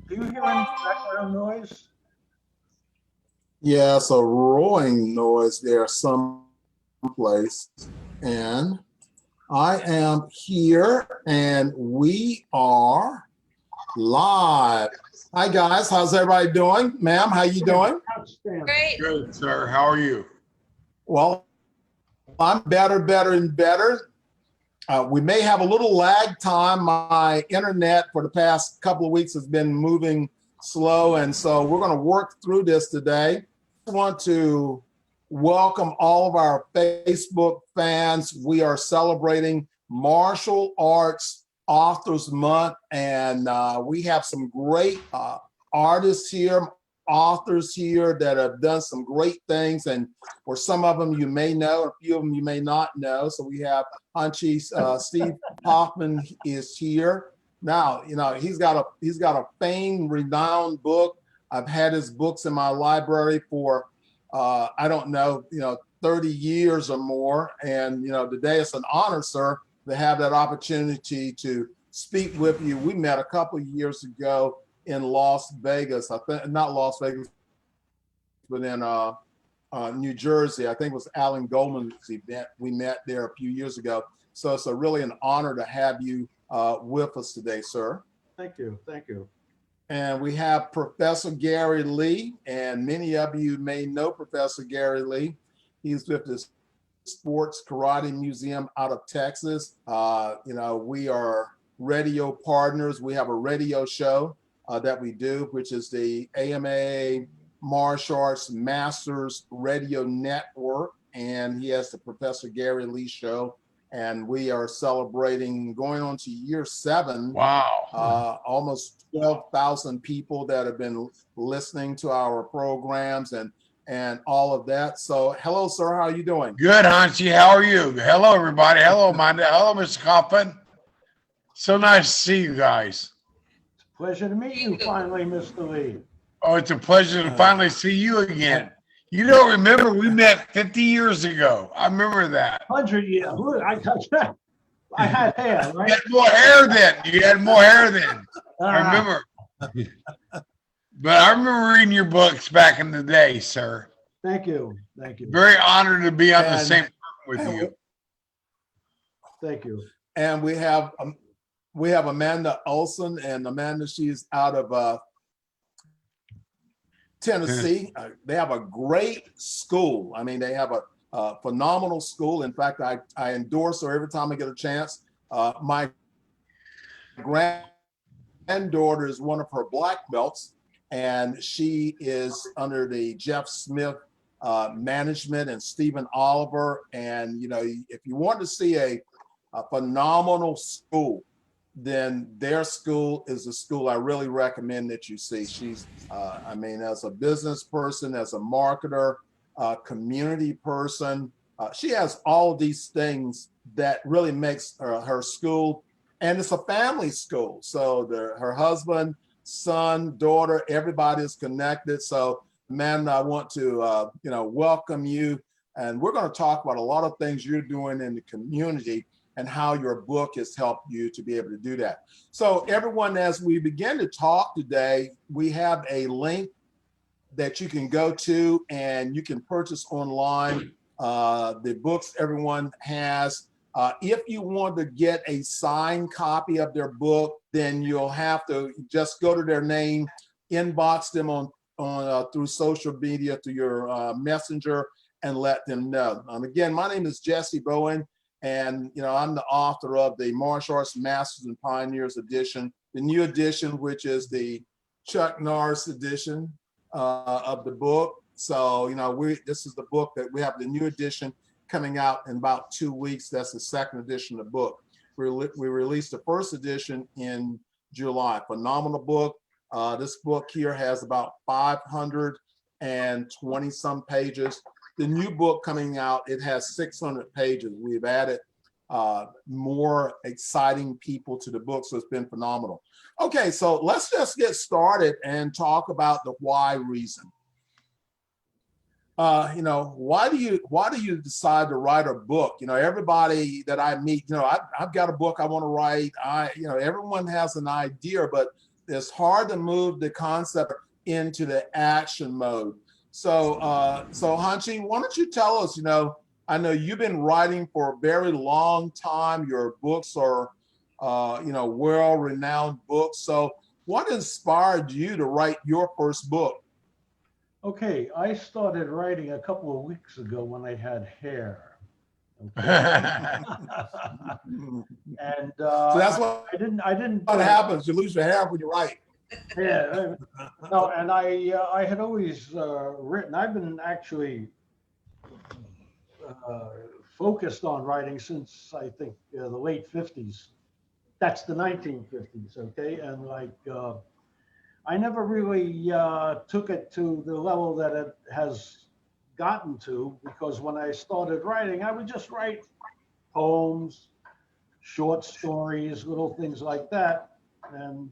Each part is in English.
Do you hear any background noise? Yes, a roaring noise there someplace. And I am here and we are live. Hi guys, how's everybody doing? Ma'am, how you doing? Outstanding. Great. Good, sir. How are you? Well, I'm better and better. We may have a little lag time. My internet for the past couple of weeks has been moving slow, and so we're going to work through this today. I want to welcome all of our Facebook fans. We are celebrating Martial Arts Authors Month, and we have some great artists here, authors here that have done some great things, and for some of them you may know, a few of them you may not know. So we have HANSHI, Steve Kaufman is here. Now, you know, he's got a famed, renowned book. I've had his books in my library for I don't know, 30 years or more. And today it's an honor, sir, to have that opportunity to speak with you. We met a couple of years ago in Las Vegas. I think not Las Vegas, but in New Jersey. I think it was Alan Goldman's event. We met there a few years ago. So it's really an honor to have you with us today, sir. Thank you. Thank you. And we have Professor Gary Lee, and many of you may know Professor Gary Lee. He's with the Sports Karate Museum out of Texas. We are radio partners. We have a radio show that we do, which is the AMA Martial Arts Masters Radio Network. And he has the Professor Gary Lee show. And we are celebrating going on to year 7. Wow. Almost 12,000 people that have been listening to our programs and all of that. So hello, sir. How are you doing? Good, Hanshi. How are you? Hello, everybody. Hello, Amanda. Hello, Mr. Kaufman. So nice to see you guys. It's a pleasure to meet you finally, Mr. Lee. Oh, it's a pleasure to finally see you again. You don't remember we met 50 years ago. I remember that. 100 years. Look, I had hair, right? You had more hair then. You had more hair then. I remember. But I remember reading your books back in the day, sir. Thank you. Thank you. Very honored to be on the same with you. Thank you. And we have Amanda Olsen, and Amanda, she's out of Tennessee. They have a great school. I mean, they have a phenomenal school. In fact, I endorse her every time I get a chance. My granddaughter is one of her black belts, and she is under the Jeff Smith management and Stephen Oliver. And if you want to see a phenomenal school, then their school is a school I really recommend that you see. She's, as a business person, as a marketer, community person, she has all these things that really makes her school, and it's a family school. So her husband, son, daughter, everybody is connected. So, Amanda, I want to, welcome you, and we're going to talk about a lot of things you're doing in the community and how your book has helped you to be able to do that. So everyone, as we begin to talk today, we have a link that you can go to and you can purchase online the books everyone has. If you want to get a signed copy of their book, then you'll have to just go to their name, inbox them on through social media, through your messenger, and let them know. Again, my name is Jessie Bowen. And, I'm the author of the Martial Arts Masters and Pioneers edition, the new edition, which is the Chuck Norris edition of the book. So, this is the book that we have, the new edition coming out in about 2 weeks. That's the second edition of the book. We released the first edition in July. Phenomenal book. This book here has about 520 some pages. The new book coming out, it has 600 pages. We've added more exciting people to the book, so it's been phenomenal. Okay, so let's just get started and talk about the why reason. Why do you decide to write a book? Everybody that I meet, I've got a book I want to write. Everyone has an idea, but it's hard to move the concept into the action mode. So, HANSHI, why don't you tell us, I know you've been writing for a very long time. Your books are, world-renowned books. So what inspired you to write your first book? Okay, I started writing a couple of weeks ago when I had hair. Okay. And So that's what I didn't. what happens. You lose your hair when you write. Yeah. No, and I had always written. I've been actually focused on writing since I think the late 50s. That's the 1950s, okay? And I never really took it to the level that it has gotten to, because when I started writing, I would just write poems, short stories, little things like that. And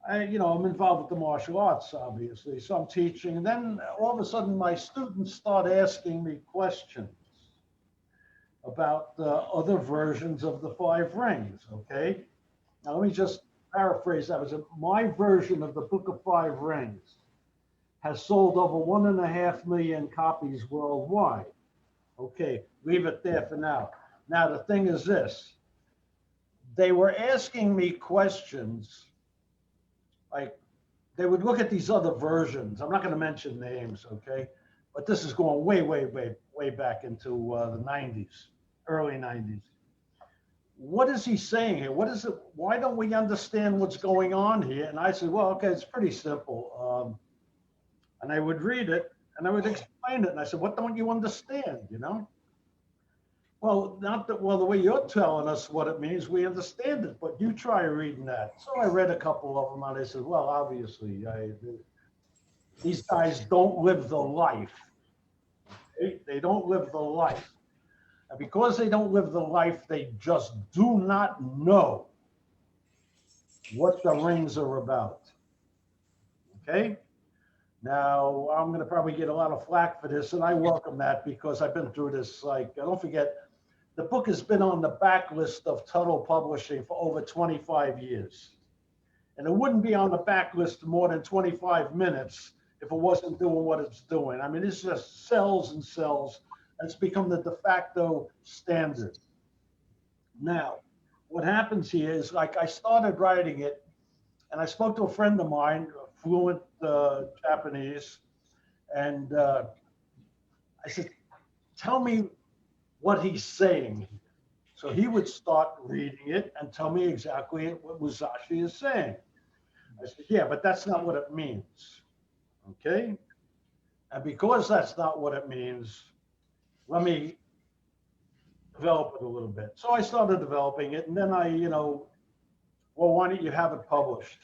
I'm involved with the martial arts, obviously, so I'm teaching. And then all of a sudden, my students start asking me questions about other versions of the Five Rings, okay? Now, let me just paraphrase that. My version of the Book of Five Rings has sold over 1.5 million copies worldwide. Okay, leave it there for now. Now, the thing is this. They were asking me questions, like they would look at these other versions. I'm not going to mention names, okay? But this is going way, way, way, way back into the 90s, early 90s. What is he saying here? What is it? Why don't we understand what's going on here? And I said, well, okay, it's pretty simple. And I would read it and I would explain it. And I said, what don't you understand, Well, not that, well, the way you're telling us what it means, we understand it, but you try reading that. So I read a couple of them and I said, well, obviously, these guys don't live the life. They don't live the life. And because they don't live the life, they just do not know what the rings are about. Okay? Now, I'm going to probably get a lot of flack for this, and I welcome that because I've been through this. Don't forget, the book has been on the backlist of Tuttle Publishing for over 25 years. And it wouldn't be on the backlist more than 25 minutes if it wasn't doing what it's doing. I mean, it's just sells and sells. And it's become the de facto standard. Now, what happens here is, I started writing it, and I spoke to a friend of mine, fluent Japanese, and I said, tell me what he's saying. So he would start reading it and tell me exactly what Musashi is saying. I said, yeah, but that's not what it means. Okay? And because that's not what it means, let me develop it a little bit. So I started developing it, and then well, why don't you have it published?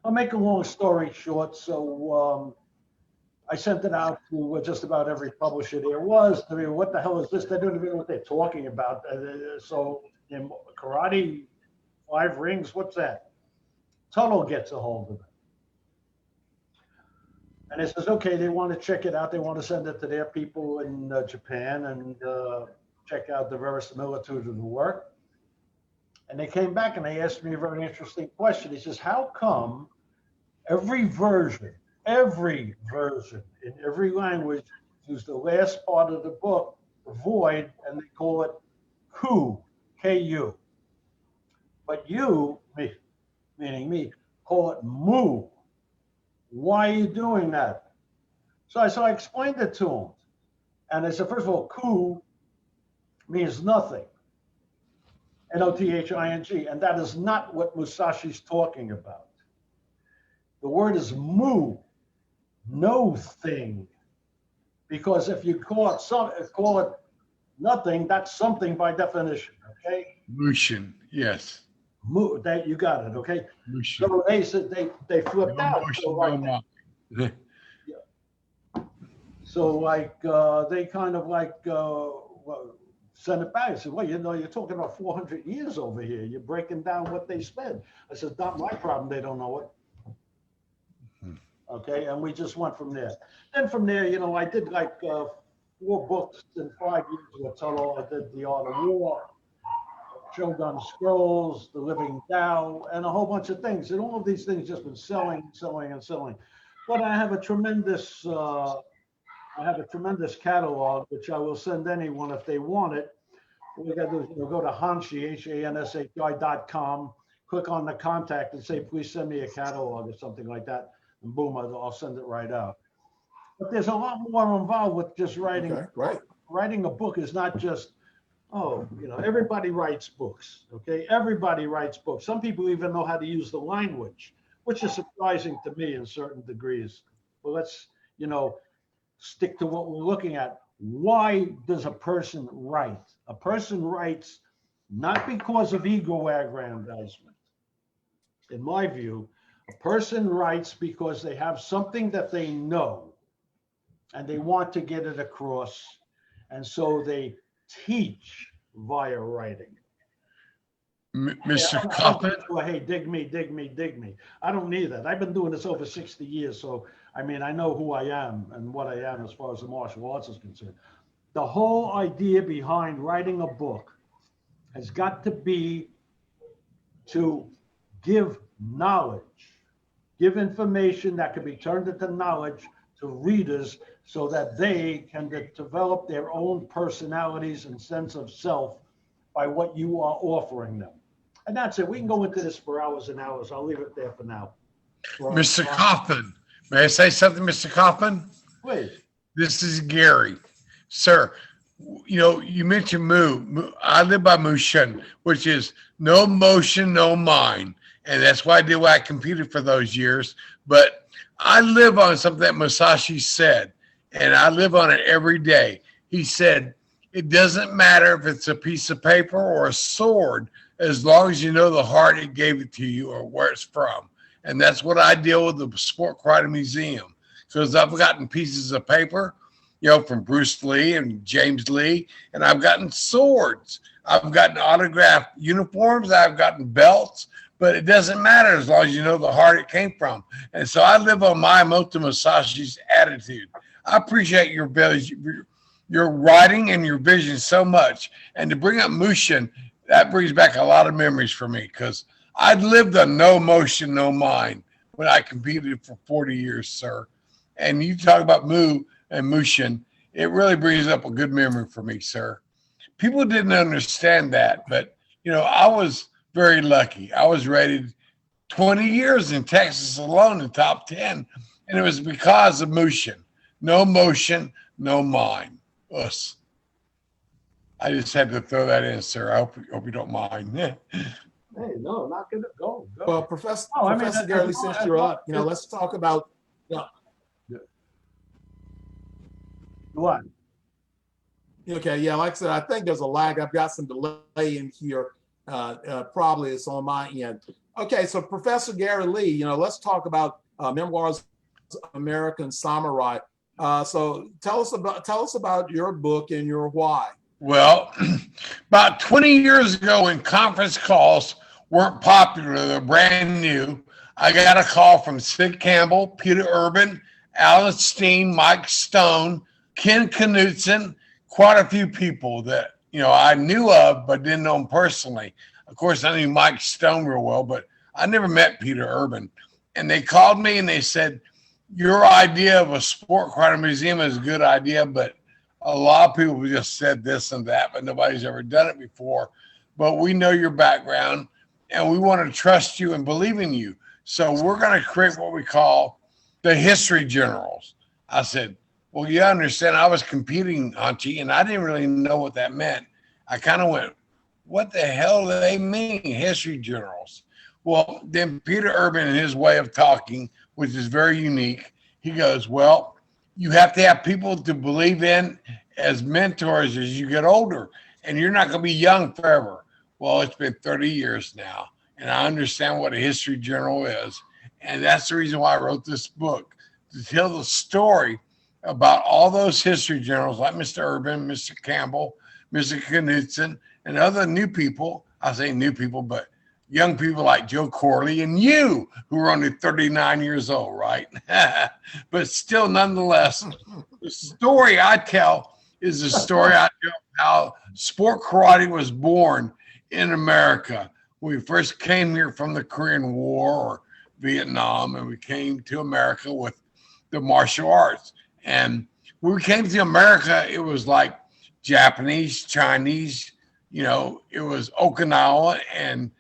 I'll make a long story short. So I sent it out to just about every publisher there was. I mean, what the hell is this? They don't even know what they're talking about. So karate, 5 rings, what's that? Tuttle gets a hold of it. And it says, okay, they want to check it out. They want to send it to their people in Japan and check out the verisimilitude of the work. And they came back and they asked me a very interesting question. He says, how come every version in every language use the last part of the book, the void, and they call it ku, K-U. But you, meaning me, call it mu. Why are you doing that? So I explained it to him. And I said, first of all, ku means nothing. N-O-T-H-I-N-G. And that is not what Musashi's talking about. The word is mu, no thing. Because if you call it nothing, that's something by definition, okay? Mushin, yes. That you got it, okay? Mushin. So they said they flipped out. So they kind of well, sent it back. I said, well, you're talking about 400 years over here. You're breaking down what they spent. I said, not my problem. They don't know it. Okay, and we just went from there. Then from there, I did 4 books in 5 years with Tuttle. I did The Art of War, Shogun Scrolls, The Living Tao, and a whole bunch of things. And all of these things just been selling, selling, and selling. But I have a tremendous catalog, which I will send anyone if they want it. All you got to do is go to HANSHI, HANSHI.com, click on the contact and say, please send me a catalog or something like that. And boom, I'll send it right out. But there's a lot more involved with just writing. Okay, right. Writing a book is not just, everybody writes books, okay? Everybody writes books. Some people even know how to use the language, which is surprising to me in certain degrees. But let's, stick to what we're looking at. Why does a person write? A person writes not because of ego aggrandizement. In my view, a person writes because they have something that they know and they want to get it across. And so they teach via writing. Mr. Kaufman? Hey, dig me, dig me, dig me. I don't need that. I've been doing this over 60 years. So, I know who I am and what I am as far as the martial arts is concerned. The whole idea behind writing a book has got to be to give knowledge, give information that can be turned into knowledge to readers so that they can develop their own personalities and sense of self by what you are offering them. And that's it. We can go into this for hours and hours. I'll leave it there for now. Mr. Kaufman, may I say something, Mr. Kaufman? Please. This is Gary. Sir, you mentioned Mu. I live by Mushin, which is no motion, no mind. And that's why I competed for those years. But I live on something that Musashi said, and I live on it every day. He said, it doesn't matter if it's a piece of paper or a sword, as long as you know the heart it gave it to you or where it's from. And that's what I deal with the Sport Karate Museum. Because I've gotten pieces of paper, from Bruce Lee and James Lee, and I've gotten swords. I've gotten autographed uniforms. I've gotten belts. But it doesn't matter as long as you know the heart it came from. And so I live on Miyamoto Musashi's attitude. I appreciate your writing and your vision so much. And to bring up Mushin, that brings back a lot of memories for me because I lived on no motion, no mind when I competed for 40 years, sir. And you talk about Mu and Mushin, it really brings up a good memory for me, sir. People didn't understand that, but, I was very lucky. I was rated 20 years in Texas alone in top 10, and it was because of Mushin. No motion, no mind. Us. I just had to throw that in, sir. I hope you don't mind. Hey, no, not gonna go. Well, Professor Gary, since you're up, let's talk about. What? Okay, yeah, like I said, I think there's a lag. I've got some delay in here. Probably it's on my end. Okay, so Professor Gary Lee, let's talk about Memoirs of American Samurai. So tell us about your book and your why. Well, about 20 years ago when conference calls weren't popular, they're brand new, I got a call from Sid Campbell, Peter Urban, Alan Steen, Mike Stone, Ken Knutson, quite a few people that, I knew of, but didn't know them personally. Of course, I knew Mike Stone real well, but I never met Peter Urban. And they called me and they said, your idea of a sport karate museum is a good idea, but a lot of people just said this and that, but nobody's ever done it before. But we know your background and we want to trust you and believe in you. So we're going to create what we call the history generals. I said, well, you understand, I was competing, HANSHI, and I didn't really know what that meant. I kind of went, what the hell do they mean, history generals? Well, then Peter Urban, in his way of talking, which is very unique, he goes, well, you have to have people to believe in as mentors as you get older, and you're not going to be young forever. Well, it's been 30 years now, and I understand what a history general is, and that's the reason why I wrote this book, to tell the story about all those history generals like Mr. Urban, Mr. Campbell, Mr. Knutson, and other new people. I say new people, but young people like Joe Corley and you, who are only 39 years old, right? But still, nonetheless, the story I tell is the story I tell how sport karate was born in America. We first came here from the Korean War or Vietnam, and we came to America with the martial arts. And when we came to America, it was like Japanese, Chinese, it was Okinawa and,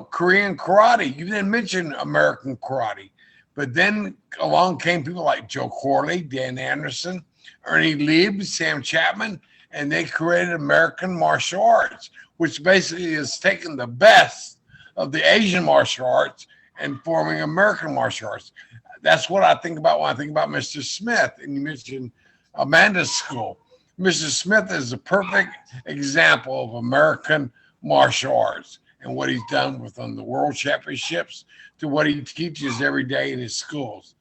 Korean karate. You didn't mention American karate. But then along came people like Joe Corley, Dan Anderson, Ernie Lieb, Sam Chapman, and they created American martial arts, which basically is taking the best of the Asian martial arts and forming American martial arts. That's what I think about when I think about Mr. Smith. And you mentioned Amanda's school. Mr. Smith is a perfect example of American martial arts and what he's done within the world championships to what he teaches every day in his schools.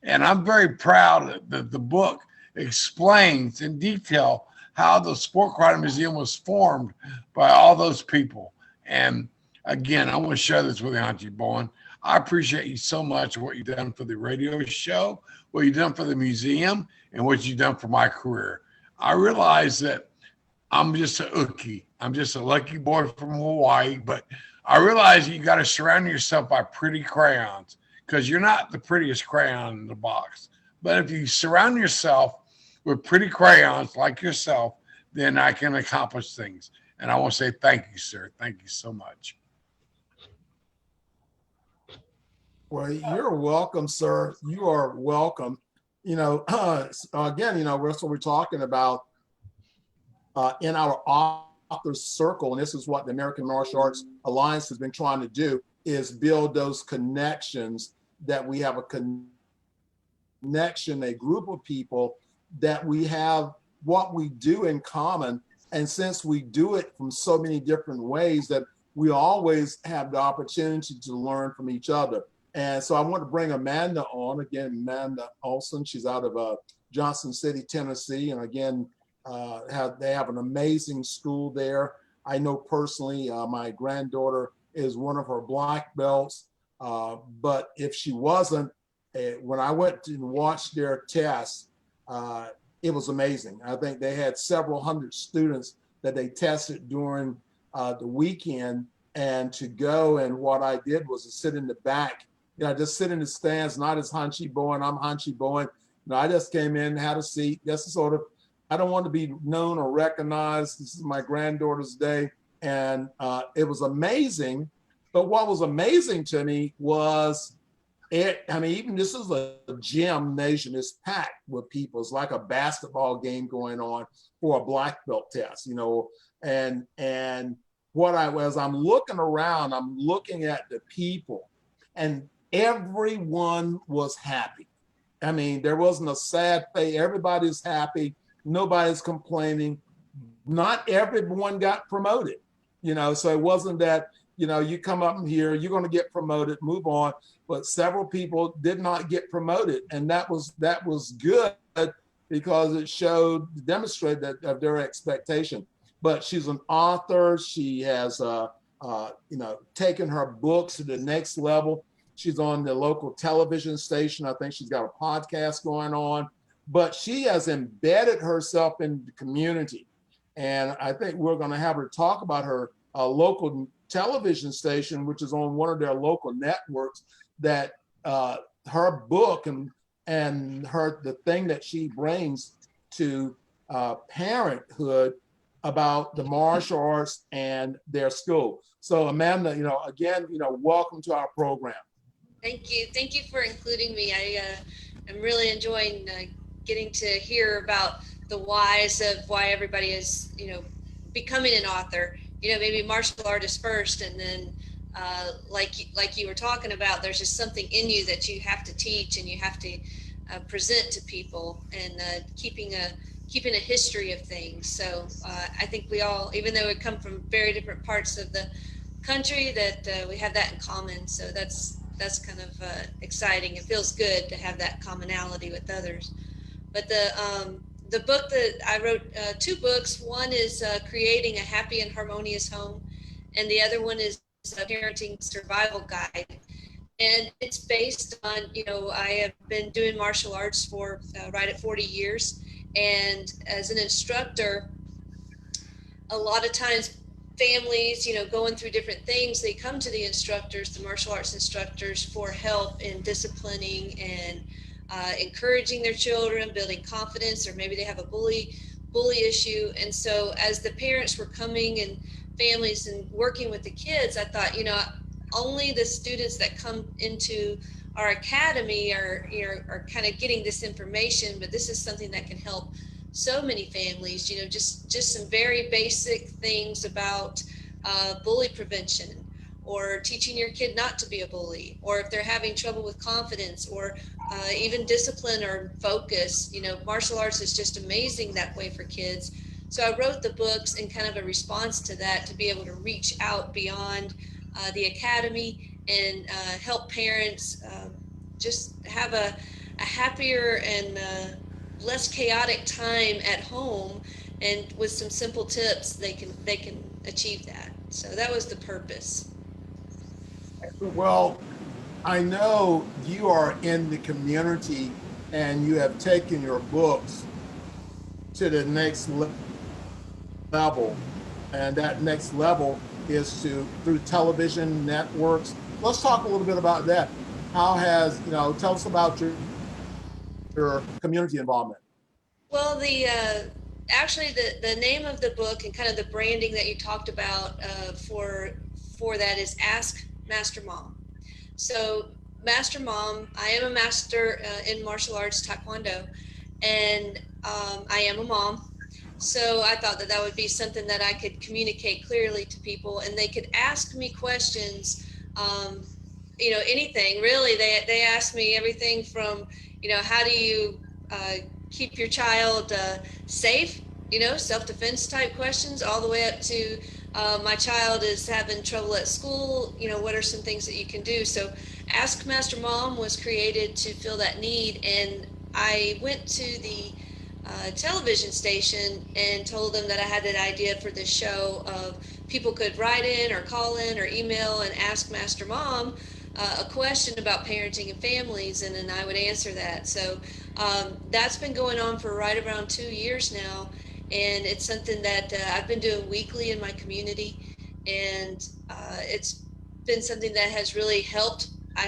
And I'm very proud that the book explains in detail how the Sport Karate Museum was formed by all those people. And again, I want to share this with you, HANSHI Bowen. I appreciate you so much what you've done for the radio show, what you've done for the museum, and what you've done for my career. I realize that I'm just a Uki. I'm just a lucky boy from Hawaii, but I realize you got to surround yourself by pretty crayons because you're not the prettiest crayon in the box. But if you surround yourself with pretty crayons like yourself, then I can accomplish things. And I want to say thank you, sir. Thank you so much. Well, you're welcome, sir. You are welcome. Again, that's what we're talking about in our authors circle. And this is what the American Martial Arts Alliance has been trying to do, is build those connections, that we have a connection, a group of people that we have what we do in common. And since we do it from so many different ways, that we always have the opportunity to learn from each other. And so I want to bring Amanda on again, Amanda Olsen. She's out of Johnson City, Tennessee. And again, they have an amazing school there. I know personally, my granddaughter is one of her black belts. But if she wasn't, when I went and watched their tests, it was amazing. I think they had several hundred students that they tested during the weekend. And to go, and what I did was to sit in the back, just sit in the stands, not as HANSHI Bowen. I'm HANSHI Bowen. I just came in, had a seat, just to sort of, I don't want to be known or recognized. This is my granddaughter's day. And it was amazing. But what was amazing to me was even this is a gymnasium. It's packed with people. It's like a basketball game going on for a black belt test, and as I'm looking around, I'm looking at the people, and everyone was happy. There wasn't a sad face. Everybody's happy. Nobody's complaining. Not everyone got promoted, so it wasn't that, you come up here, you're going to get promoted, move on. But several people did not get promoted. And that was good, because it demonstrated that of their expectation. But she's an author. She has, taken her books to the next level. She's on the local television station. I think she's got a podcast going on, but she has embedded herself in the community. And I think we're going to have her talk about her local television station, which is on one of their local networks, that her book and the thing that she brings to parenthood about the martial arts and their school. So Amanda, again, welcome to our program. Thank you. Thank you for including me. I am really enjoying getting to hear about the whys of why everybody is, becoming an author. Maybe martial artist first, and then like you were talking about, there's just something in you that you have to teach and you have to present to people, and keeping a history of things. So I think we all, even though we come from very different parts of the country, that we have that in common. So that's kind of exciting. It feels good to have that commonality with others. But the book that I wrote, two books. One is Creating a Happy and Harmonious Home, and the other one is a Parenting Survival Guide. And it's based on, I have been doing martial arts for right at 40 years. And as an instructor, a lot of times families, going through different things, they come to the instructors, the martial arts instructors, for help in disciplining and encouraging their children, building confidence, or maybe they have a bully issue. And so as the parents were coming and families and working with the kids, I thought, only the students that come into our academy are kind of getting this information, but this is something that can help so many families, just some very basic things about bully prevention, or teaching your kid not to be a bully, or if they're having trouble with confidence, or even discipline or focus. Martial arts is just amazing that way for kids. So I wrote the books in kind of a response to that, to be able to reach out beyond the academy and help parents just have a happier and less chaotic time at home, and with some simple tips they can achieve that. So that was the purpose. Well, I know you are in the community and you have taken your books to the next level, and that next level is through television networks. Let's talk a little bit about that. How has, tell us about your community involvement. Well, actually the name of the book and kind of the branding that you talked about for that is Ask Master Mom. So Master Mom, I am a master in martial arts, Taekwondo, and I am a mom. So I thought that would be something that I could communicate clearly to people, and they could ask me questions, anything really. They ask me everything from, how do you keep your child safe, self-defense type questions, all the way up to my child is having trouble at school, what are some things that you can do? So Ask Master Mom was created to fill that need, and I went to the television station and told them that I had an idea for this show of people could write in or call in or email and ask Master Mom a question about parenting and families, and then I would answer that. So that's been going on for right around 2 years now, and it's something that I've been doing weekly in my community, and it's been something that has really helped. I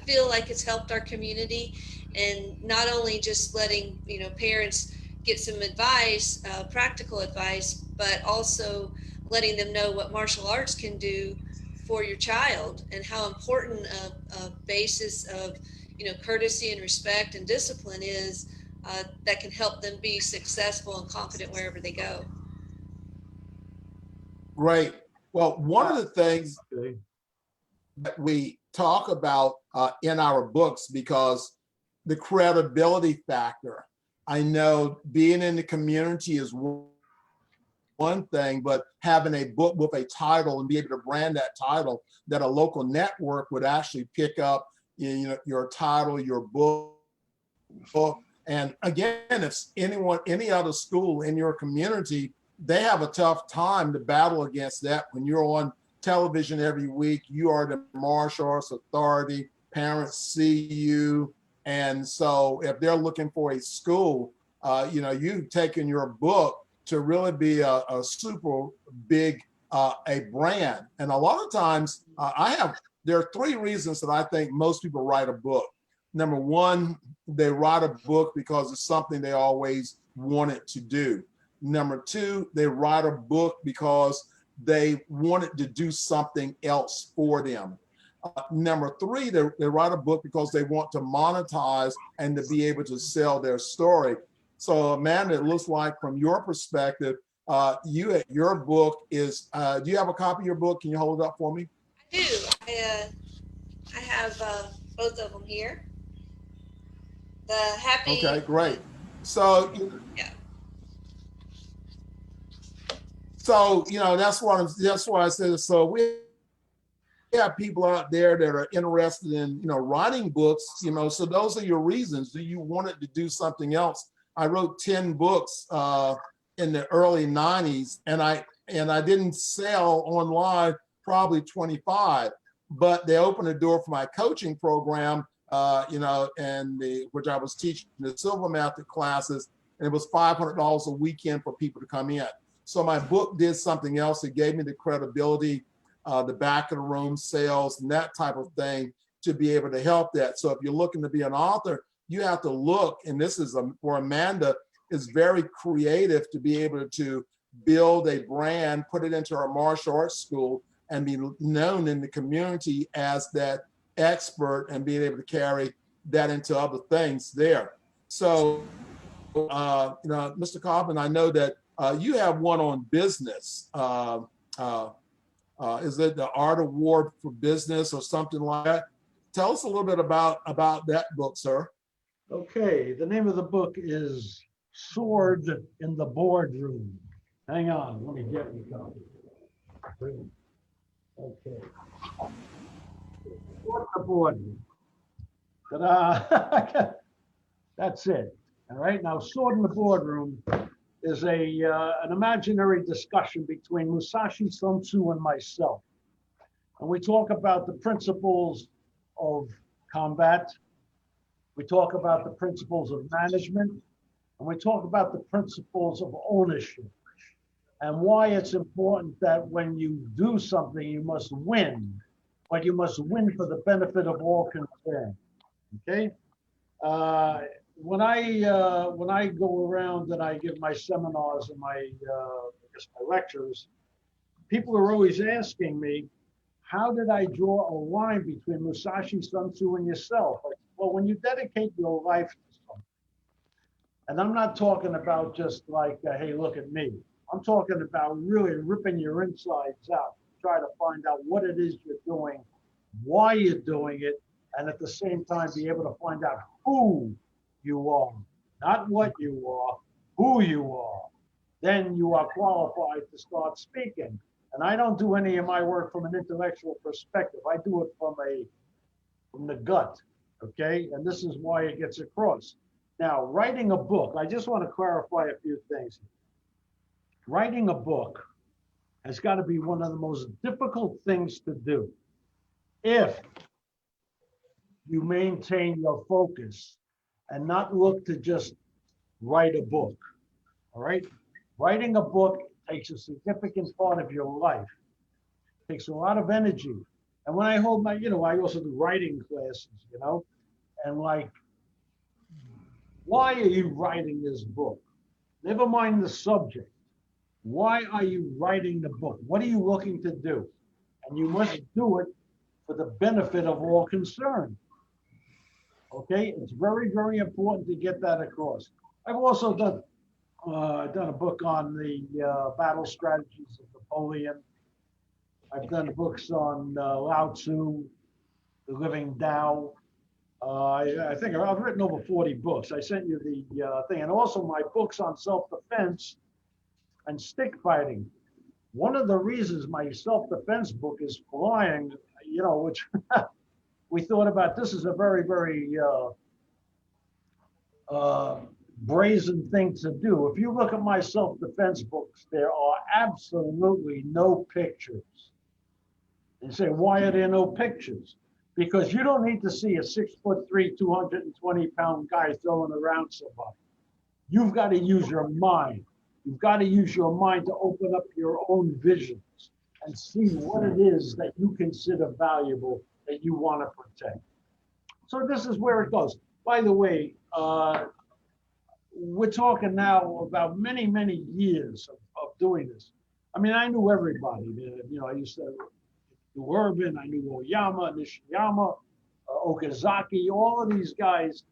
feel like it's helped our community, and not only just letting parents get some advice, practical advice, but also letting them know what martial arts can do for your child, and how important a basis of courtesy and respect and discipline is, that can help them be successful and confident wherever they go. Great. Well, one of the things that we talk about in our books, because the credibility factor, I know being in the community is one thing, but having a book with a title and be able to brand that title, that a local network would actually pick up your title, your book. And again, if any other school in your community, they have a tough time to battle against that. When you're on television every week, you are the martial arts authority, parents see you. And so if they're looking for a school, you've taken your book to really be a super big a brand. And a lot of times there are 3 reasons that I think most people write a book. Number one, they write a book because it's something they always wanted to do. Number 2, they write a book because they wanted to do something else for them. Number 3, they write a book because they want to monetize and to be able to sell their story. So Amanda, it looks like from your perspective, your book is, do you have a copy of your book? Can you hold it up for me? I do. I have both of them here. The happy. Okay, great. So, yeah. So, that's why I said, so we have people out there that are interested in, writing books, so those are your reasons. Do you want it to do something else? I wrote 10 books in the early 90s, and I didn't sell online probably 25, but they opened the door for my coaching program, which I was teaching the silver method classes, and it was $500 a weekend for people to come in. So my book did something else. It gave me the credibility, the back of the room sales, and that type of thing to be able to help that. So if you're looking to be an author, you have to look, and this is for Amanda, is very creative to be able to build a brand, put it into our martial arts school, and be known in the community as that expert, and being able to carry that into other things there. So, Mr. Kaufman, I know that you have one on business. Is it the Art Award for Business or something like that? Tell us a little bit about that book, sir. Okay, the name of the book is Sword in the Boardroom. Hang on, let me get you a copy. Okay. Sword in the Boardroom. Ta-da! That's it. All right, now Sword in the Boardroom is an imaginary discussion between Musashi, Sun Tzu, and myself. And we talk about the principles of combat. We talk about the principles of management, and we talk about the principles of ownership, and why it's important that when you do something, you must win, but you must win for the benefit of all concerned. Okay? When I go around and I give my seminars and my lectures, people are always asking me, how did I draw a line between Musashi, Sun Tzu, and yourself? Well, when you dedicate your life to something, and I'm not talking about just like, hey, look at me. I'm talking about really ripping your insides out, try to find out what it is you're doing, why you're doing it, and at the same time be able to find out who you are, not what you are, who you are. Then you are qualified to start speaking. And I don't do any of my work from an intellectual perspective. I do it from the gut, okay? And this is why it gets across. Now, writing a book, I just want to clarify a few things. Writing a book has got to be one of the most difficult things to do if you maintain your focus and not look to just write a book, all right? Writing a book takes a significant part of your life. It takes a lot of energy. And when I hold my, I also do writing classes, and like, why are you writing this book? Never mind the subject. Why are you writing the book? What are you looking to do? And you must do it for the benefit of all concerned. Okay, it's very, very important to get that across. I've also done a book on the battle strategies of Napoleon. I've done books on Lao Tzu, the Living Tao. I think I've written over 40 books. I sent you the thing, and also my books on self-defense and stick fighting. One of the reasons my self-defense book is flying, which we thought about, this is a very, very brazen thing to do. If you look at my self-defense books, there are absolutely no pictures. You say, why are there no pictures? Because you don't need to see a 6'3", 220-pound guy throwing around somebody. You've got to use your mind. You've got to use your mind to open up your own visions and see what it is that you consider valuable that you want to protect. So this is where it goes. By the way, we're talking now about many, many years of doing this. I mean, I knew everybody. I used to do Urban, I knew Oyama, Nishiyama, Okazaki, all of these guys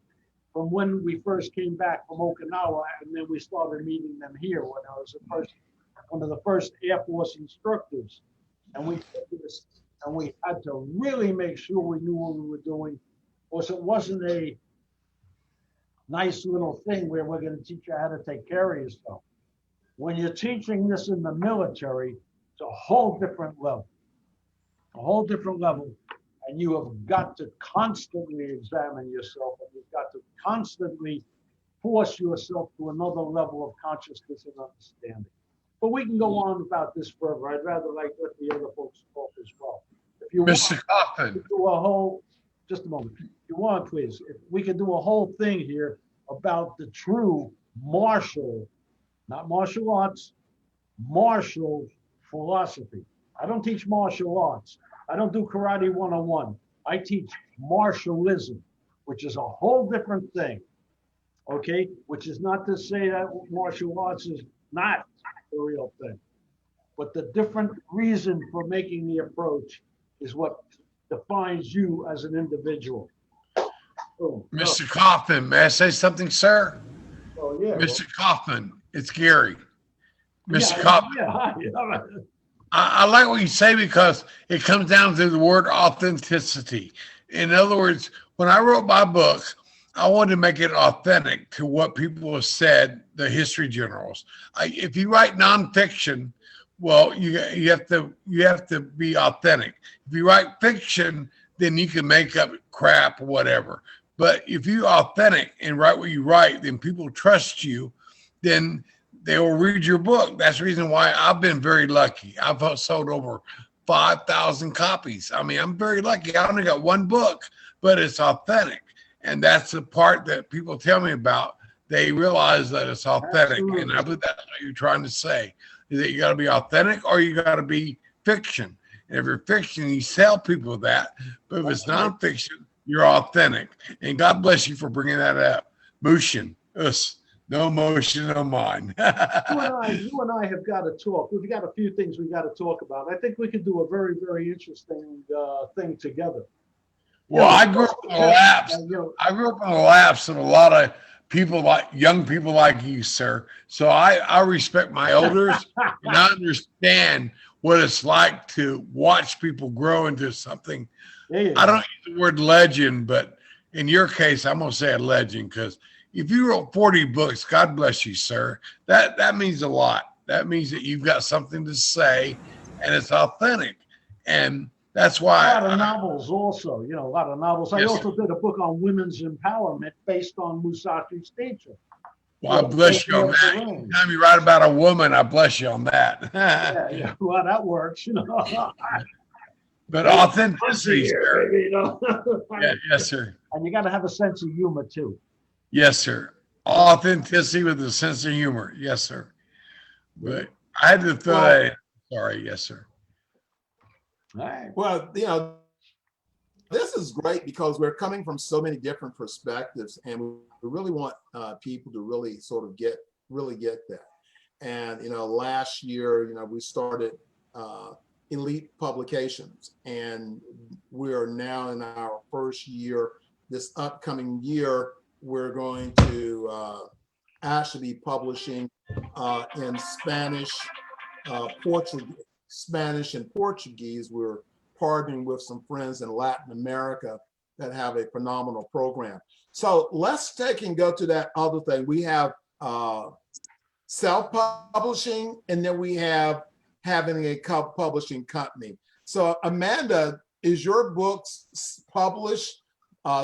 from when we first came back from Okinawa, and then we started meeting them here when I was one of the first Air Force instructors. And we had to really make sure we knew what we were doing, because it wasn't a nice little thing where we're going to teach you how to take care of yourself. When you're teaching this in the military, it's a whole different level. And you have got to constantly examine yourself, and you've got to constantly force yourself to another level of consciousness and understanding. But we can go on about this further. I'd rather let the other folks talk as well. If you Mr. Kaufman, do a whole, just a moment. If you want, please, if we could do a whole thing here about the true martial, not martial arts, martial philosophy. I don't teach martial arts. I don't do karate 101. I teach martialism, which is a whole different thing. Okay, which is not to say that martial arts is not the real thing, but the different reason for making the approach is what defines you as an individual. Oh, Mr. Kaufman, may I say something, sir? oh yeah. Mr. Kaufman, it's Gary. Mr. Yeah, Kaufman, yeah. I like what you say because it comes down to the word authenticity. In other words, when I wrote my book, I wanted to make it authentic to what people have said, the history generals. If you write nonfiction, well, you have to be authentic. If you write fiction, then you can make up crap or whatever. But if you're authentic and write what you write, then people trust you, then they will read your book. That's the reason why I've been very lucky. I've sold over 5,000 copies. I mean, I'm very lucky. I only got one book, but it's authentic. And that's the part that people tell me about. They realize that it's authentic. Absolutely. And I believe that's what you're trying to say, is that you got to be authentic or you got to be fiction. And if you're fiction, you sell people that. But if it's nonfiction, you're authentic. And God bless you for bringing that up. Motion, us, no motion, no mind. You and I have got to talk. We've got a few things we got to talk about. I think we could do a very, very interesting thing together. Well, I grew up in the laps. I grew up in the laps of a lot of people, like young people like you, sir. So I respect my elders and I understand what it's like to watch people grow into something. I don't use the word legend, but in your case, I'm going to say a legend, because if you wrote 40 books, God bless you, sir. That means a lot. That means that you've got something to say and it's authentic. And that's why a lot of novels also, a lot of novels. I also did a book on women's empowerment based on Musashi's teaching. Well, I bless you on that. Anytime you write about a woman, I bless you on that. Yeah. Well, that works, But authenticity, sir. Yeah, yes, sir. And you got to have a sense of humor too. Yes, sir. Authenticity with a sense of humor. Yes, sir. But I had to throw that in. Sorry. Yes, sir. All right. Well, this is great because we're coming from so many different perspectives, and we really want people to really sort of get that. And last year, we started Elite Publications, and we are now in our first year. This upcoming year, we're going to actually be publishing in Spanish, Spanish and Portuguese. We're partnering with some friends in Latin America that have a phenomenal program. So let's take and go to that other thing. We have self-publishing, and then we have having a publishing company. So Amanda, is your books published,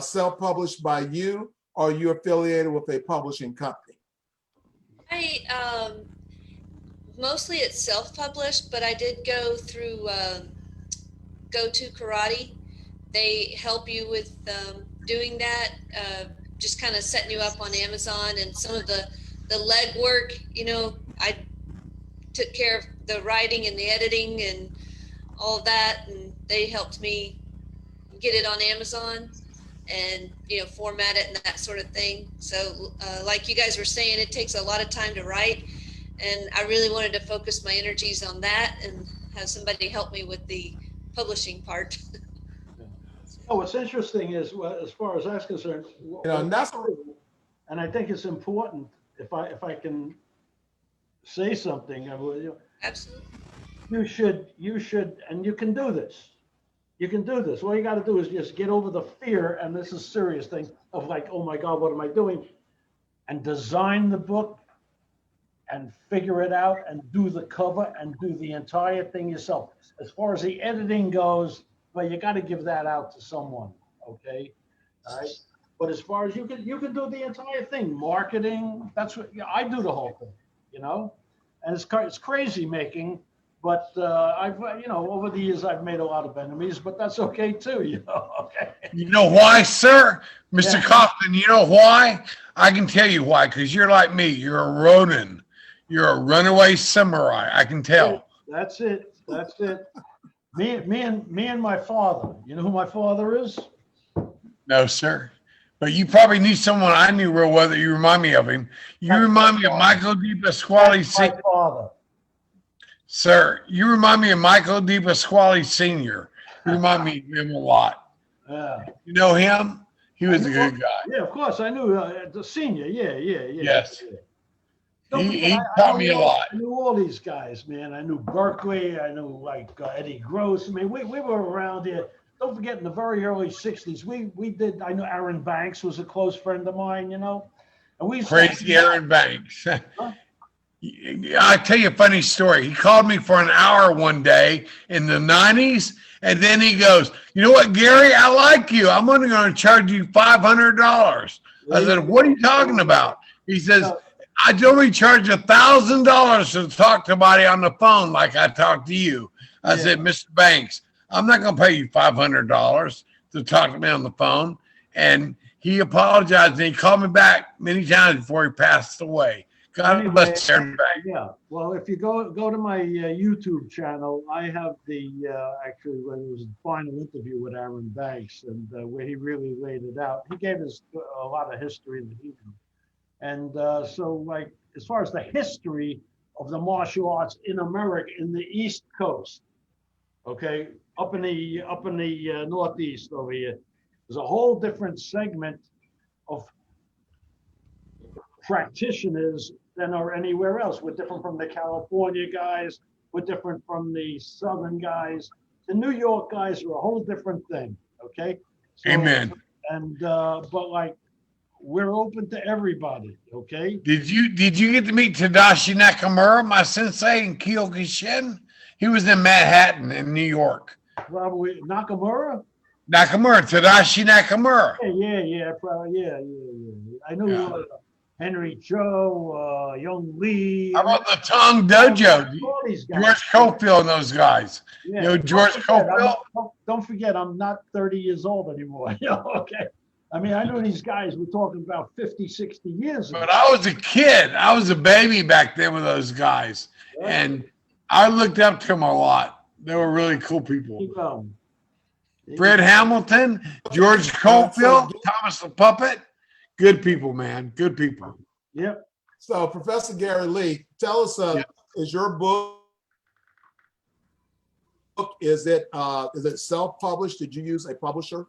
self-published by you, or are you affiliated with a publishing company? Mostly it's self-published, but I did go through Go To Karate. They help you with doing that, just kind of setting you up on Amazon, and some of the legwork. I took care of the writing and the editing and all of that, and they helped me get it on Amazon and format it and that sort of thing. So like you guys were saying, it takes a lot of time to write. And I really wanted to focus my energies on that and have somebody help me with the publishing part. What's interesting is, as far as that's concerned, and that's and I think it's important if I can say something. Absolutely. You should, and you can do this. You can do this. All you got to do is just get over the fear, and this is a serious thing, of like, oh my God, what am I doing? And design the book and figure it out and do the cover and do the entire thing yourself. As far as the editing goes, well, you got to give that out to someone, okay? All right. But as far as you can do the entire thing, marketing. That's what I do the whole thing, And it's crazy making, but I've over the years I've made a lot of enemies, but that's okay too, Okay. You know why, sir? Mr. Yeah. Kaufman, you know why? I can tell you why, because you're like me. You're a Ronin. You're a runaway samurai. I can tell. That's it. That's it. Me and my father. You know who my father is? No, sir. But you probably knew someone I knew real well that you remind me of him. You remind me of Michael Di Pasquale That's my Sr. father. Sir, you remind me of Michael Di Pasquale Sr. You remind me of him a lot. Yeah. You know him? He was a good guy. Yeah, of course. I knew the senior. Yeah. Yes. Yeah. Don't He forget, taught me a lot. I knew all these guys, man. I knew Berkeley. I knew like Eddie Gross. I mean, we were around here. Don't forget, in the very early '60s, we did. I know Aaron Banks was a close friend of mine. You know, and we Crazy Aaron Banks. I'll tell you a funny story. He called me for an hour one day in the 90s, and then he goes, "You know what, Gary? I like you. I'm only going to charge you $500." I said, "What are you talking about?" He says, "I only charge $1,000 to talk to somebody on the phone like I talked to you." I said, "Mr. Banks, I'm not going to pay you $500 to talk to me on the phone." And he apologized, and he called me back many times before he passed away. God bless Aaron Banks. Yeah. Well, if you go to my YouTube channel, I have the actually when it was the final interview with Aaron Banks, and where he really laid it out. He gave us a lot of history that he knew. And so, like, as far as the history of the martial arts in America, in the East Coast, okay, up in the Northeast over here, there's a whole different segment of practitioners than are anywhere else. We're different from the California guys. We're different from the Southern guys. The New York guys are a whole different thing. Okay. So, Amen. And but like, we're open to everybody, okay? Did you get to meet Tadashi Nakamura, my sensei in Kyokushin? He was in Manhattan in New York. Probably Nakamura? Tadashi Nakamura. Yeah, probably, yeah. I knew Henry Cho, Young Lee. How about the Tong Dojo? All these guys. George Cofield and those guys. Yeah. You know George Cofield? Don't forget, I'm not 30 years old anymore. Okay. I mean, I know these guys were talking about 50, 60 years ago. But I was a kid. I was a baby back then with those guys. Yeah. And I looked up to them a lot. They were really cool people. Fred Hamilton, George Cofield, Thomas the Puppet. Good people, man. Good people. Yep. So, Professor Gary Lee, tell us, is your book, is it self-published? Did you use a publisher?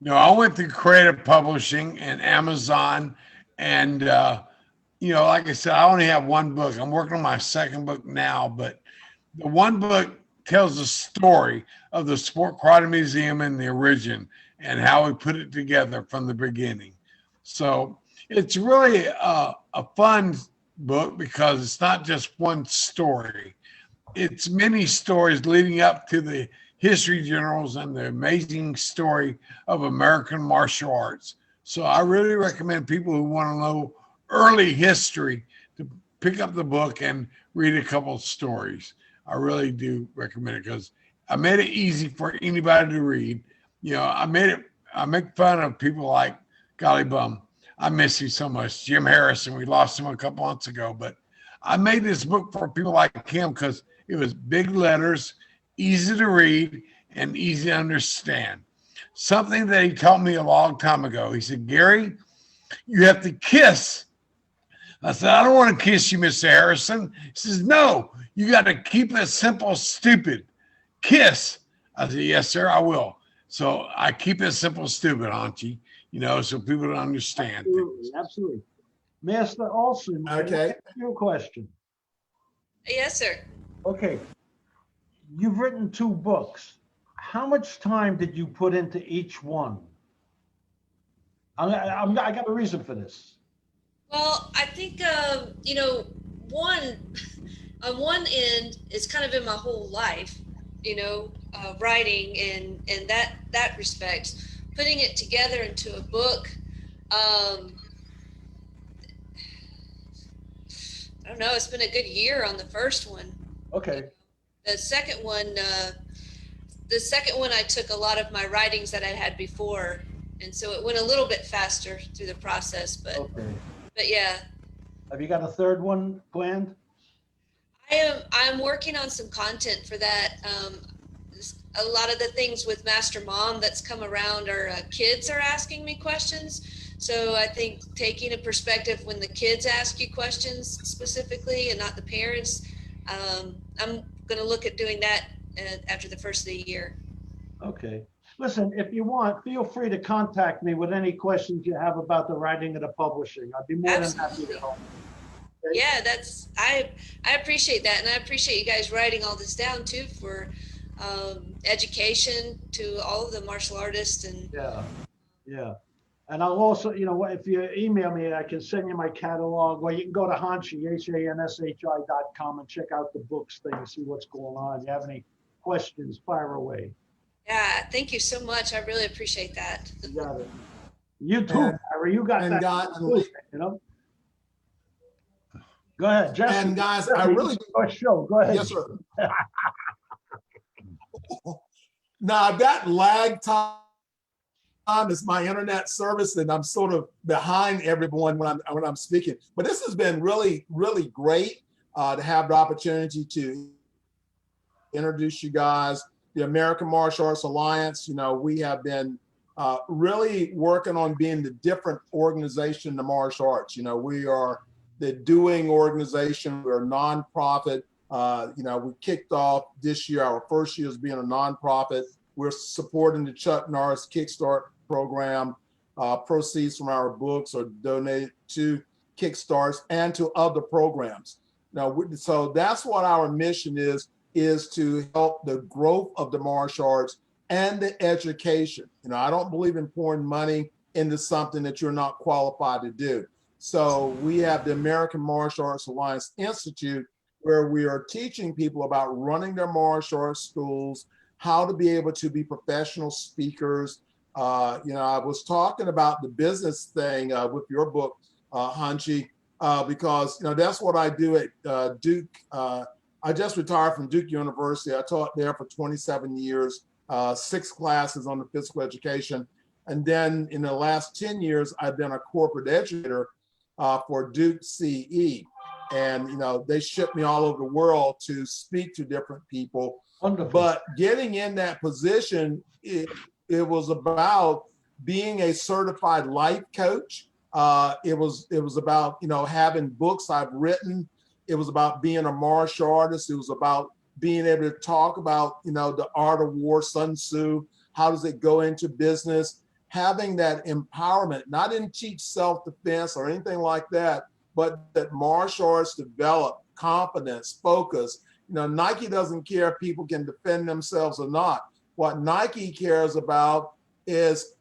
No, I went through creative publishing and Amazon. And, like I said, I only have one book. I'm working on my second book now. But the one book tells the story of the Sport Karate Museum and the origin and how we put it together from the beginning. So it's really a fun book because it's not just one story. It's many stories leading up to the history journals and the amazing story of American martial arts. So I really recommend people who want to know early history to pick up the book and read a couple of stories. I really do recommend it because I made it easy for anybody to read. I make fun of people like Golly Bum. I miss you so much. Jim Harrison, we lost him a couple months ago, but I made this book for people like him because it was big letters, easy to read, and easy to understand. Something that he taught me a long time ago. He said, "Gary, you have to kiss." I said, "I don't want to kiss you, Mr. Harrison." He says, "No, you got to keep it simple, stupid. Kiss." I said, "Yes, sir, I will." So I keep it simple, stupid, Hanshi, so people don't understand. Absolutely. Master Olsen, okay. Your question. Yes, sir. Okay. You've written 2 books. How much time did you put into each one? I got a reason for this. Well, I think, one, on one end, it's kind of in my whole life, writing and that respect, putting it together into a book. I don't know. It's been a good year on the first one. Okay. The second one, I took a lot of my writings that I had before, and so it went a little bit faster through the process. But yeah. Have you got a third one planned? I'm working on some content for that. A lot of the things with Master Mom that's come around are kids are asking me questions. So I think taking a perspective when the kids ask you questions specifically and not the parents, I'm going to look at doing that after the first of the year. Okay. Listen, if you want, feel free to contact me with any questions you have about the writing and the publishing. I'd be more than happy to Absolutely. help. Yeah, I appreciate that, and I appreciate you guys writing all this down too for education to all of the martial artists. And Yeah, yeah. And I'll also, if you email me, I can send you my catalog. Well, you can go to HANSHI, HANSHI.com and check out the books thing and see what's going on. If you have any questions, fire away. yeah, thank you so much. I really appreciate that. You got it. You too, Harry. You got that. Go ahead, Jesse. And guys, I really show. Go ahead. Yes, sir. Now I've got lag time. It's my internet service, and I'm sort of behind everyone when I'm speaking. But this has been really, really great to have the opportunity to introduce you guys. The American Martial Arts Alliance. We have been really working on being the different organization in the martial arts. We are the doing organization. We're a nonprofit. We kicked off this year. Our first year as being a nonprofit. We're supporting the Chuck Norris Kickstart program. Proceeds from our books are donated to Kickstarts and to other programs. So that's what our mission is to help the growth of the martial arts and the education. I don't believe in pouring money into something that you're not qualified to do. So we have the American Martial Arts Alliance Institute, where we are teaching people about running their martial arts schools, how to be able to be professional speakers. I was talking about the business thing with your book, HANSHI, because that's what I do at Duke. I just retired from Duke University. I taught there for 27 years, 6 classes on the physical education. And then in the last 10 years, I've been a corporate educator for Duke CE. And, they ship me all over the world to speak to different people. Wonderful. But getting in that position, it was about being a certified life coach. It was about, having books I've written. It was about being a martial artist. It was about being able to talk about, the art of war, Sun Tzu. How does it go into business? Having that empowerment, not in teach self-defense or anything like that, but that martial arts develop confidence, focus. Nike doesn't care if people can defend themselves or not. What Nike cares about is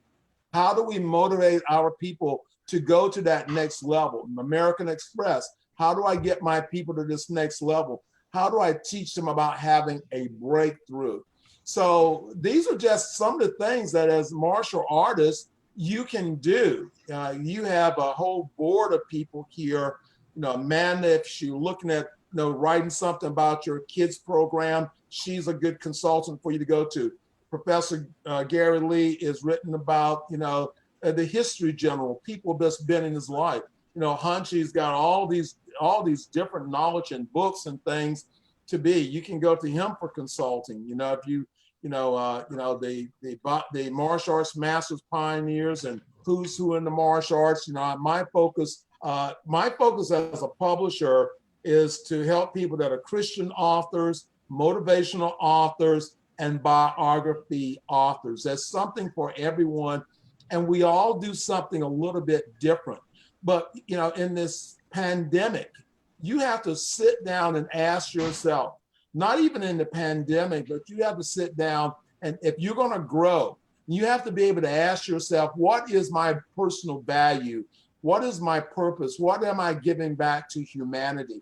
how do we motivate our people to go to that next level? American Express, how do I get my people to this next level? How do I teach them about having a breakthrough? So these are just some of the things that as martial artists, you can do. You have a whole board of people here. Amanda, if she's looking at writing something about your kids program, she's a good consultant for you to go to. Professor Gary Lee is written about, the history general, people that's been in his life. HANSHI's got all these different knowledge and books and things to be. You can go to him for consulting. If you, the martial arts masters pioneers and who's who in the martial arts. My focus as a publisher is to help people that are Christian authors, motivational authors, and biography authors. There's something for everyone, and we all do something a little bit different. But in this pandemic, you have to sit down and ask yourself, not even in the pandemic, but you have to sit down, and if you're going to grow, you have to be able to ask yourself, what is my personal value? What is my purpose? What am I giving back to humanity?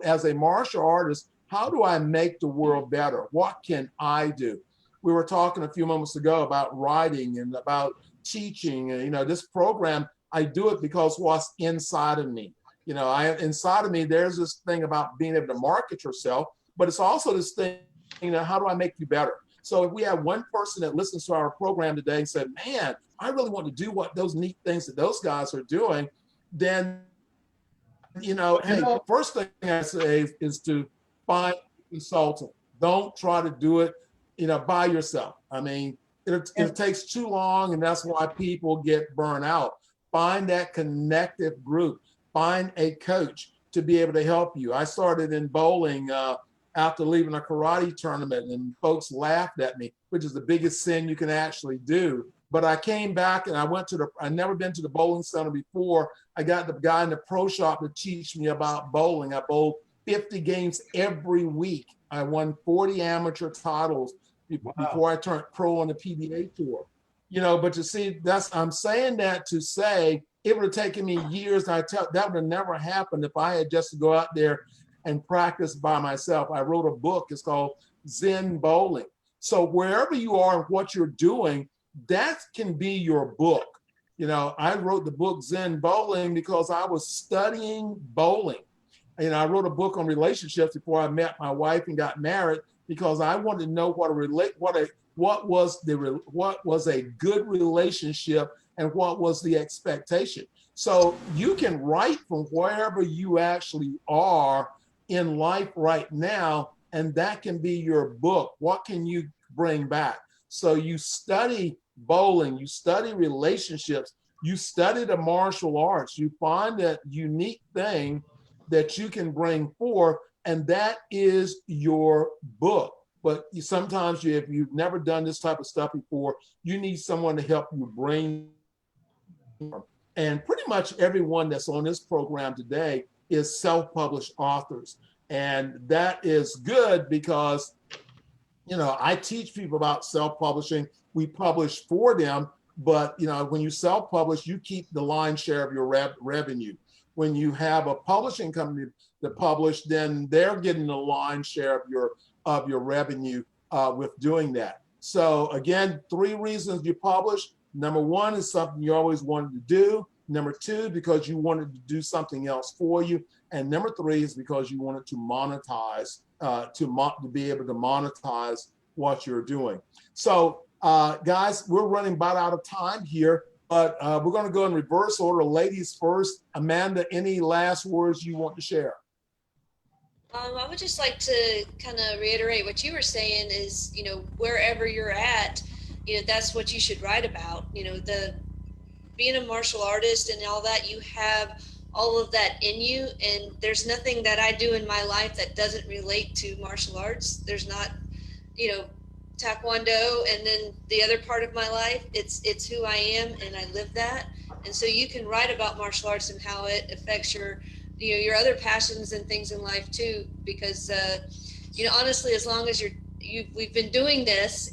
As a martial artist, how do I make the world better? What can I do? We were talking a few moments ago about writing and about teaching. This program, I do it because what's inside of me. Inside of me, there's this thing about being able to market yourself, but it's also this thing, how do I make you better? So if we have one person that listens to our program today and said, man, I really want to do what those neat things that those guys are doing, then, hey, the first thing I say is to find a consultant. Don't try to do it, by yourself. I mean, it takes too long, and that's why people get burned out. Find that connective group. Find a coach to be able to help you. I started in bowling after leaving a karate tournament, and folks laughed at me, which is the biggest sin you can actually do. But I came back and I'd never been to the bowling center before. I got the guy in the pro shop to teach me about bowling. I bowled 50 games every week. I won 40 amateur titles before I turned pro on the PBA tour. But you see, I'm saying that to say it would have taken me years. And that would have never happened if I had just to go out there and practice by myself. I wrote a book. It's called Zen Bowling. So wherever you are and what you're doing, that can be your book. I wrote the book Zen Bowling because I was studying bowling. I wrote a book on relationships before I met my wife and got married because I wanted to know what was a good relationship and what was the expectation. So you can write from wherever you actually are in life right now, and that can be your book. What can you bring back? So you study bowling, you study relationships, you study the martial arts, you find that unique thing that you can bring forth, and that is your book. But sometimes if you've never done this type of stuff before, you need someone to help you bring. And pretty much everyone that's on this program today is self-published authors. And that is good because, I teach people about self-publishing. We publish for them, but, when you self-publish, you keep the lion's share of your revenue. When you have a publishing company to publish, then they're getting the lion's share of your revenue with doing that. So again, 3 reasons you publish. Number 1 is something you always wanted to do. Number 2, because you wanted to do something else for you. And number 3 is because you wanted to monetize, to be able to monetize what you're doing. So guys, we're running about out of time here, but we're going to go in reverse order. Ladies first. Amanda, any last words you want to share? I would just like to kind of reiterate what you were saying is, wherever you're at, that's what you should write about. Being a martial artist and all that, you have all of that in you. And there's nothing that I do in my life that doesn't relate to martial arts. There's not, Taekwondo and then the other part of my life. It's who I am and I live that. And so you can write about martial arts and how it affects your other passions and things in life too, because honestly, as long as we've been doing this,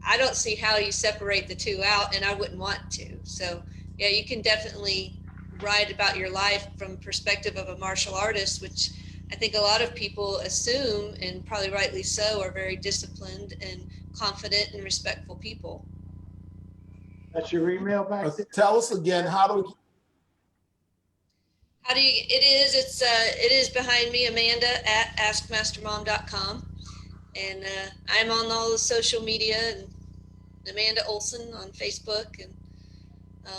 I don't see how you separate the two out, and I wouldn't want to. So yeah, you can definitely write about your life from perspective of a martial artist, which I think a lot of people assume, and probably rightly so, are very disciplined and confident and respectful people. That's your email back there? Tell us again, it is behind me, Amanda at askmastermom.com. And I'm on all the social media, and Amanda Olsen on Facebook, and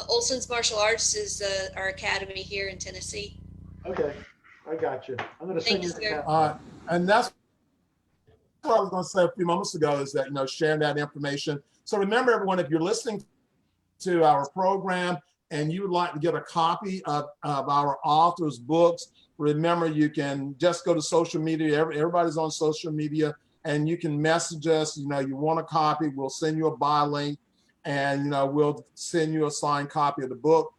Olsen's Martial Arts is our academy here in Tennessee. Okay, I got you. I'm going to send you the and that's what I was going to say a few moments ago is that, sharing that information. So remember, everyone, if you're listening to our program and you would like to get a copy of our authors' books, remember, you can just go to social media. Everybody's on social media, and you can message us. You want a copy, we'll send you a buy link, and we'll send you a signed copy of the book.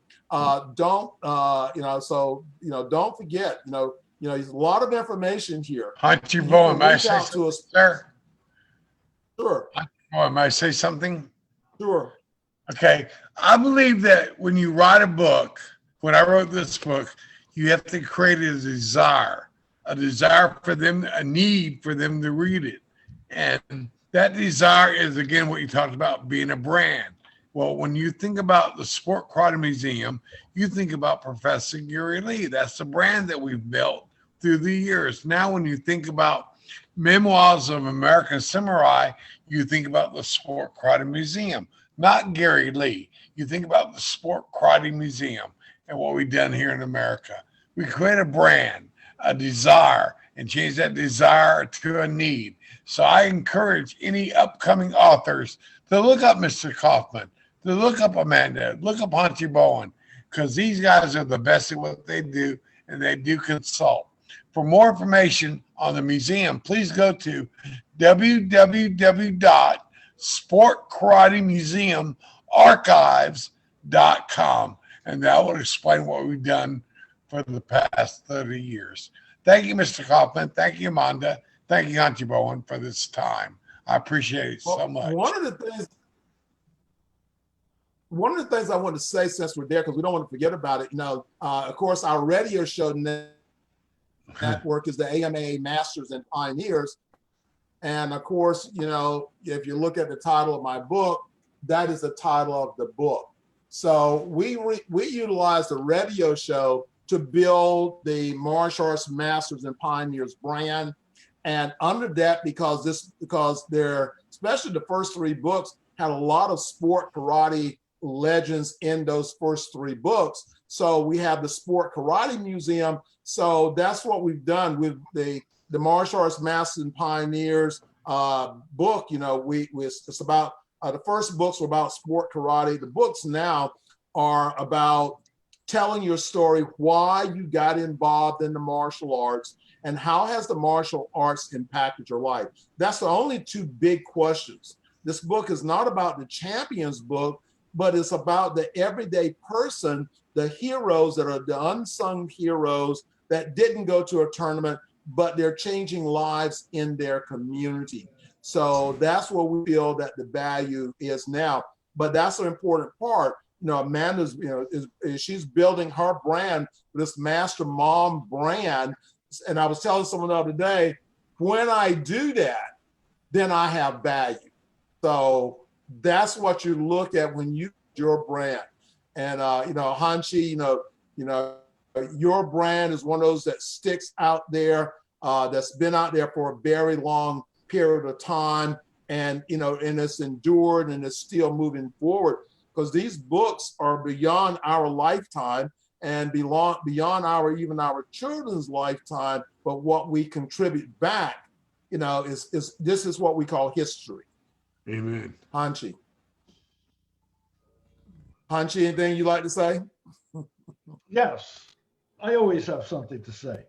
Don't forget, there's a lot of information here. HANSHI, Bowen, may I say something, sir? Sure. Bowen, may I say something? Sure. Okay. I believe that when you write a book, when I wrote this book, you have to create a desire for them, a need for them to read it. And that desire is, again, what you talked about, being a brand. Well, when you think about the Sport Karate Museum, you think about Professor Gary Lee. That's the brand that we've built through the years. Now, when you think about Memoirs of American Samurai, you think about the Sport Karate Museum, not Gary Lee. You think about the Sport Karate Museum and what we've done here in America. We create a brand, a desire, and change that desire to a need. So I encourage any upcoming authors to look up Mr. Kaufman, to look up Amanda, look up HANSHI Bowen, because these guys are the best at what they do, and they do consult. For more information on the museum, please go to www.sportkaratemuseumarchives.com, and that will explain what we've done for the past 30 years. Thank you, Mr. Kaufman. Thank you, Amanda. Thank you, HANSHI Bowen, for this time. I appreciate it so much. One of the things I want to say, since we're there, because we don't want to forget about it, of course, our radio show network is the AMA Masters and Pioneers. And of course, if you look at the title of my book, that is the title of the book. So we utilize the radio show to build the Martial Arts Masters and Pioneers brand. And under that, because they're, especially the first 3 books, had a lot of sport karate legends in those first 3 books. So we have the Sport Karate Museum. So that's what we've done with the Martial Arts Masters and Pioneers book. It's about, the first books were about sport karate. The books now are about telling your story, why you got involved in the martial arts, and how has the martial arts impacted your life. That's the only 2 big questions. This book is not about the champions book, but it's about the everyday person, the heroes that are the unsung heroes that didn't go to a tournament, but they're changing lives in their community. So that's what we feel that the value is now. But that's an important part. Amanda's, she's building her brand, this Master Mom brand. And I was telling someone the other day, when I do that, then I have value. So that's what you look at when you your brand. And HANSHI, your brand is one of those that sticks out there, that's been out there for a very long period of time, and and it's endured and it's still moving forward, because these books are beyond our lifetime and beyond our children's lifetime. But what we contribute back, is this is what we call history. Amen. HANSHI, anything you'd like to say? Yes, I always have something to say.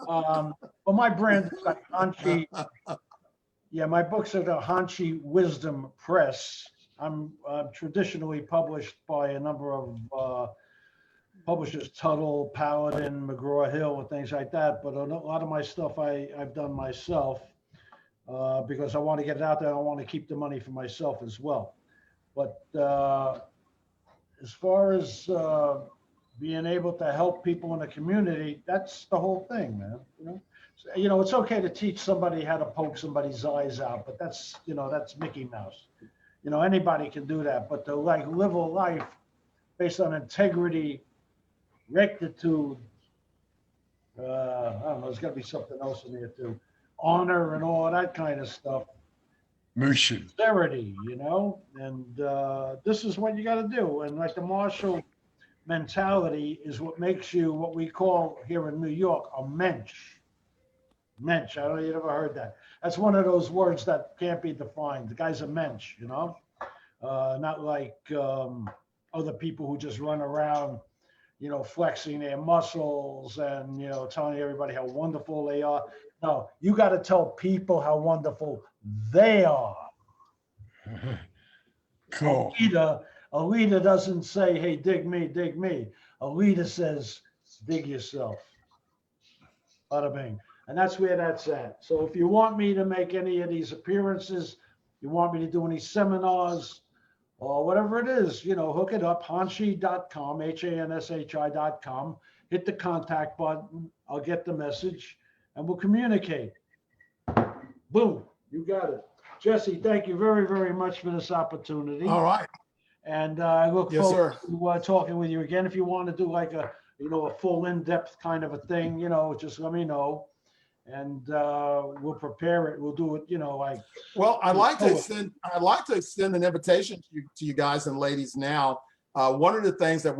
Well, my brand is like HANSHI. Yeah, my books are the HANSHI Wisdom Press. I'm traditionally published by a number of publishers, Tuttle, Paladin, McGraw-Hill, and things like that. But a lot of my stuff I've done myself because I want to get it out there. I want to keep the money for myself as well. But as far as being able to help people in the community, that's the whole thing, man. It's okay to teach somebody how to poke somebody's eyes out, but that's Mickey Mouse. Anybody can do that, but to live a life based on integrity, rectitude, I don't know, there's got to be something else in there too, honor and all that kind of stuff. Mission. Sincerity, and this is what you got to do. And like the martial mentality is what makes you what we call here in New York a mensch. Mensch. I don't know if you ever heard that. That's one of those words that can't be defined. The guy's a mensch, not like other people who just run around, flexing their muscles and, telling everybody how wonderful they are. No, you got to tell people how wonderful they are. Cool. A leader doesn't say, hey, dig me, dig me. A leader says, dig yourself. Bada bing. And that's where that's at. So if you want me to make any of these appearances, you want me to do any seminars or whatever it is, hook it up, hanshi.com, HANSHI.com, hit the contact button. I'll get the message and we'll communicate. Boom, you got it. Jesse, thank you very, very much for this opportunity. All right. And I look Yes, forward sir. to talking with you again. If you want to do like a full in-depth kind of a thing, just let me know. And we'll prepare it. We'll do it, like. Well, I'd like to extend an invitation to you guys and ladies now. One of the things that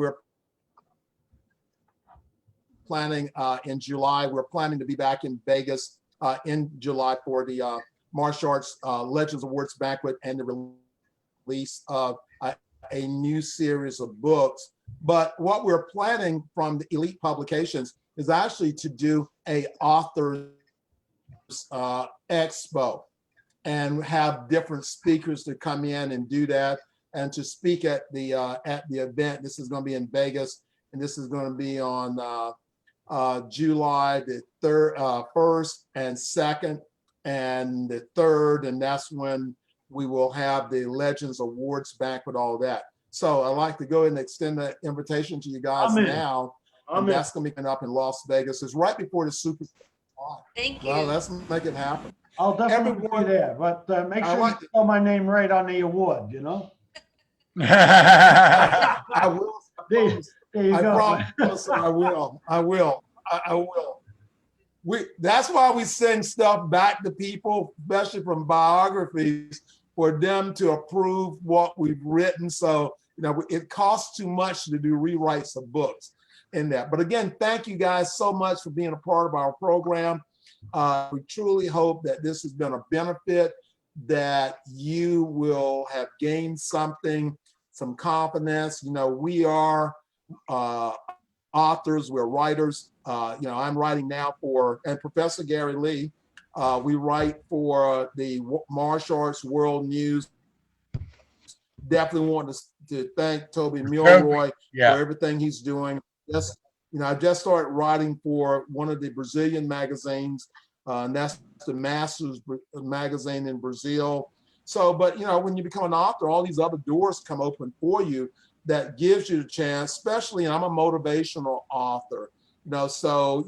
planning in July. We're planning to be back in Vegas in July for the Martial Arts Legends Awards banquet and the release of a new series of books. But what we're planning from the Elite Publications is actually to do a authors expo and have different speakers to come in and do that and to speak at the event. This is going to be in Vegas, and this is going to be on July the 1st and 2nd and the 3rd, and that's when we will have the Legends Awards banquet, all that. So I'd like to go ahead and extend the invitation to you guys now. And that's going to be coming up in Las Vegas. It's right before the Super Bowl. Thank you. Well, let's make it happen. I'll definitely be there, but make sure you spell my name right on the award, you know? I will. There you I go. promise I will. I will. I will. That's why we send stuff back to people, especially from biographies, for them to approve what we've written. So, you know, it costs too much to do rewrites of books in that. But again, thank you guys so much for being a part of our program. We truly hope that this has been a benefit, that you will have gained something, some confidence. You know, we are authors, we're writers. You know, I'm writing now for, and Professor Gary Lee, we write for the Martial Arts World News. Definitely want to thank Toby Milroy for everything he's doing. Just, you know, I just started writing for one of the Brazilian magazines, and that's the Masters magazine in Brazil. So, but, you know, when you become an author, all these other doors come open for you that gives you the chance, especially, and I'm a motivational author, you know, so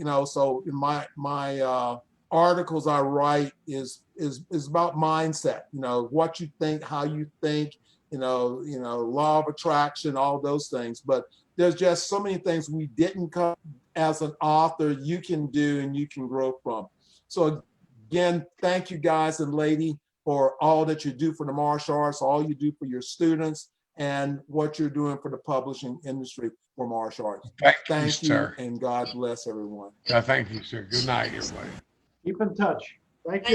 in my articles I write is about mindset, you know, what you think, how you think, you know, law of attraction, all those things. But there's just so many things we didn't come as an author you can do and you can grow from. So again, thank you guys and lady for all that you do for the martial arts, all you do for your students, and what you're doing for the publishing industry for martial arts. Thank you, sir. And God bless everyone. Thank you, sir. Good night, everybody. Keep in touch. Thank you.